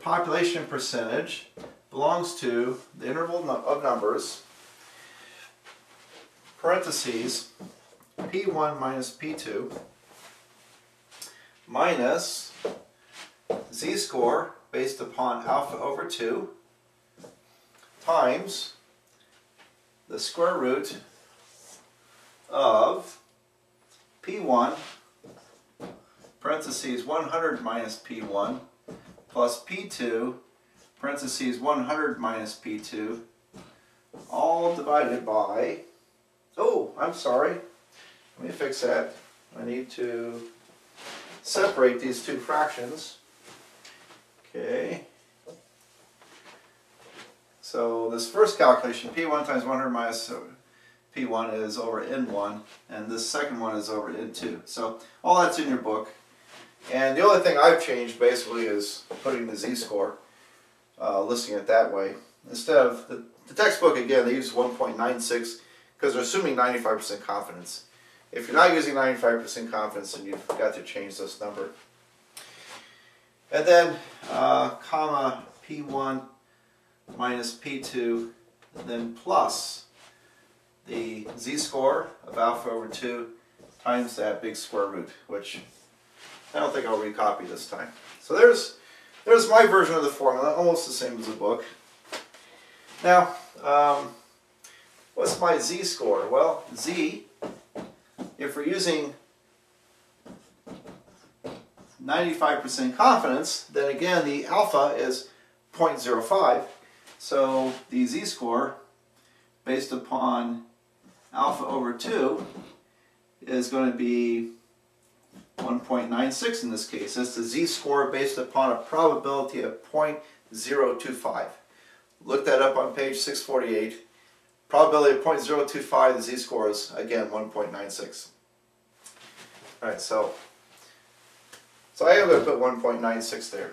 population percentage belongs to the interval of numbers, parentheses, P1 minus P2, minus z-score based upon alpha over 2 times the square root of P1 parentheses 100 minus P1 plus P2 parentheses 100 minus P2 all divided by, oh, I'm sorry, let me fix that. I need to separate these two fractions. Okay. So this first calculation, P1 times 100 minus P1 is over N1, and this second one is over N2. So all that's in your book. And the only thing I've changed basically is putting the z-score, listing it that way. Instead of, the textbook again, they use 1.96 because they're assuming 95% confidence. If you're not using 95% confidence, then you've got to change this number. And then, comma, P1 minus P2, and then plus the z-score of alpha over 2 times that big square root, which I don't think I'll recopy this time. So there's my version of the formula, almost the same as the book. Now, what's my z-score? Well, z, if we're using 95% confidence, then again the alpha is 0.05. So the z-score based upon alpha over 2 is going to be 1.96 in this case. That's the z-score based upon a probability of 0.025. Look that up on page 648. Probability of 0.025, the z-score is again 1.96. Alright, so I am going to put 1.96 there.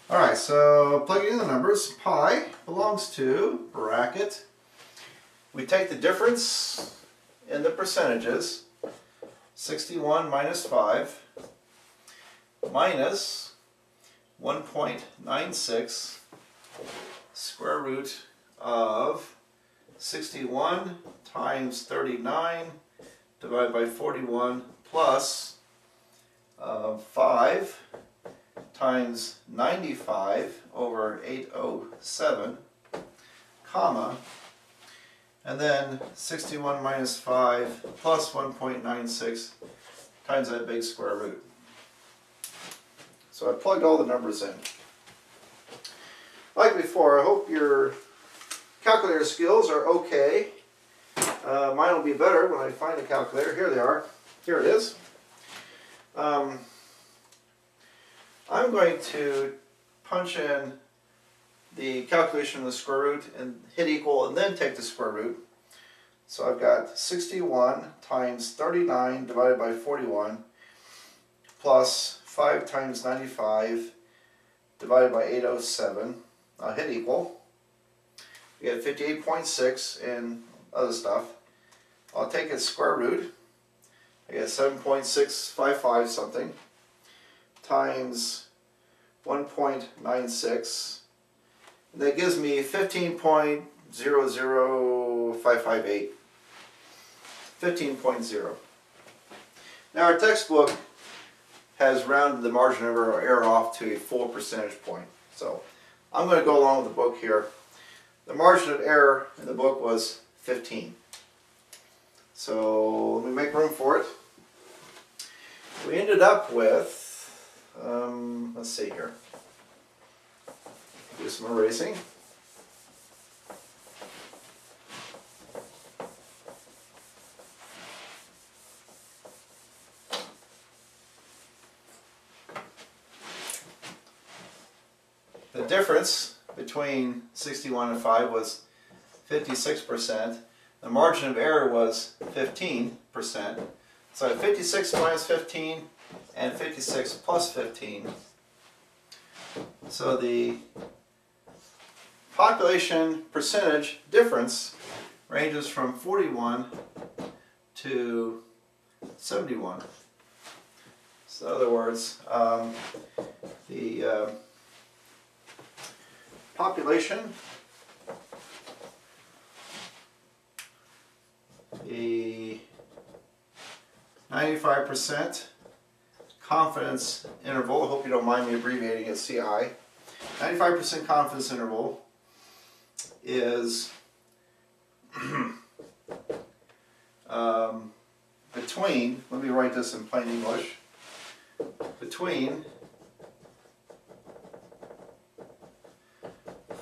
Alright, so plugging in the numbers, pi belongs to, bracket, we take the difference in the percentages, 61 minus 5, minus 1.96 square root of 61 times 39 divided by 41 plus 5 times 95 over 807, comma, and then 61 minus 5 plus 1.96 times that big square root. So I plugged all the numbers in. Like before, I hope your calculator skills are okay. Mine will be better when I find the calculator. Here they are. Here it is. I'm going to punch in the calculation of the square root and hit equal and then take the square root. So I've got 61 times 39 divided by 41 plus 5 times 95 divided by 807. I'll hit equal. We get 58.6 and other stuff. I'll take its square root. I get 7.655 something times 1.96. And that gives me 15.00558. 15.0. Now our textbook has rounded the margin of error off to a full percentage point. So I'm going to go along with the book here. The margin of error in the book was 15. So let me make room for it. We ended up with, let's see here, do some erasing. The difference between 61 and 5 was 56%. The margin of error was 15%. So 56 minus 15 and 56 plus 15. So the population percentage difference ranges from 41 to 71. So in other words, the population, a 95% confidence interval. I hope you don't mind me abbreviating it CI. 95% confidence interval is between, let me write this in plain English, between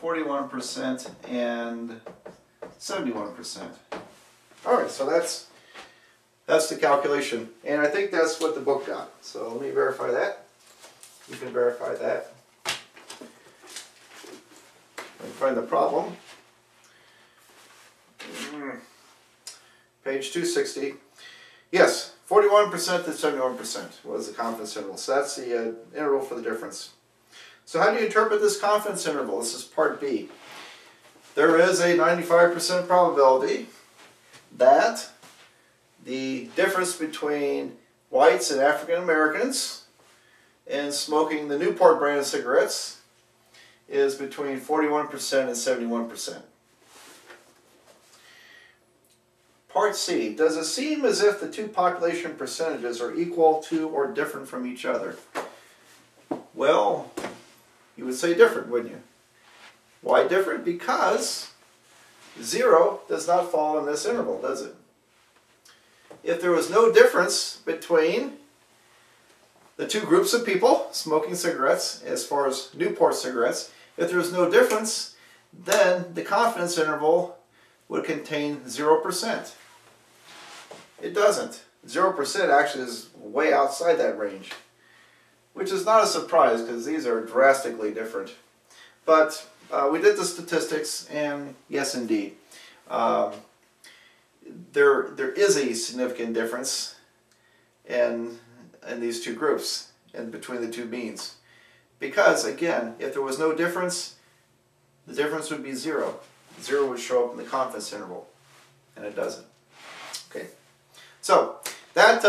41% and 71%. Alright, so that's the calculation, and I think that's what the book got. So let me verify that. You can verify that. And find the problem. Page 260. Yes, 41% to 71% was the confidence interval. So that's the interval for the difference. So how do you interpret this confidence interval? This is part B. There is a 95% probability that the difference between whites and African Americans in smoking the Newport brand of cigarettes is between 41% and 71%. Part C. Does it seem as if the two population percentages are equal to or different from each other? Well, you would say different, wouldn't you? Why different? Because 0 does not fall in this interval, does it? If there was no difference between the two groups of people smoking cigarettes as far as Newport cigarettes, if there was no difference, then the confidence interval would contain 0%. It doesn't. 0% actually is way outside that range, which is not a surprise because these are drastically different. But we did the statistics, and yes, indeed, there is a significant difference in these two groups and between the two means. Because, again, if there was no difference, the difference would be 0. 0 would show up in the confidence interval, and it doesn't. Okay, so that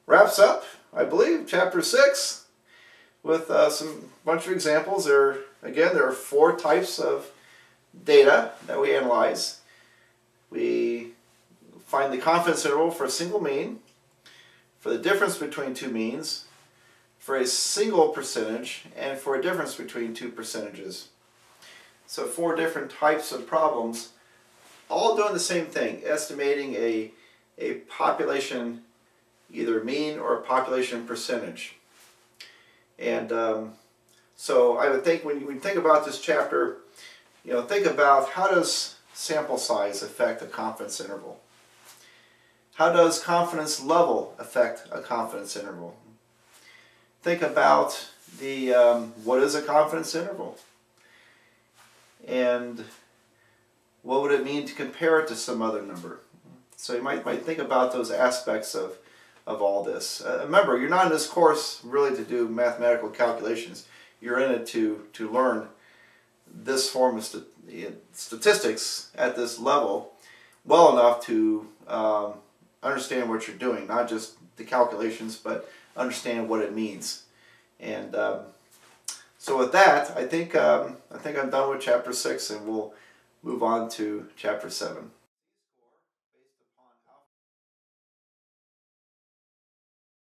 wraps up, I believe, Chapter 6 with some bunch of examples. There are 4 types of data that we analyze. We find the confidence interval for a single mean, for the difference between two means, for a single percentage, and for a difference between two percentages. So 4 different types of problems, all doing the same thing, estimating a population, either mean or a population percentage. And so I would think when you think about this chapter, think about how does sample size affect a confidence interval? How does confidence level affect a confidence interval? Think about the what is a confidence interval? And what would it mean to compare it to some other number? So you might think about those aspects of all this. Remember, you're not in this course really to do mathematical calculations. You're in it to learn this form of statistics at this level well enough to understand what you're doing, not just the calculations, but understand what it means. And so with that, I think I'm done with Chapter 6, and we'll move on to Chapter 7.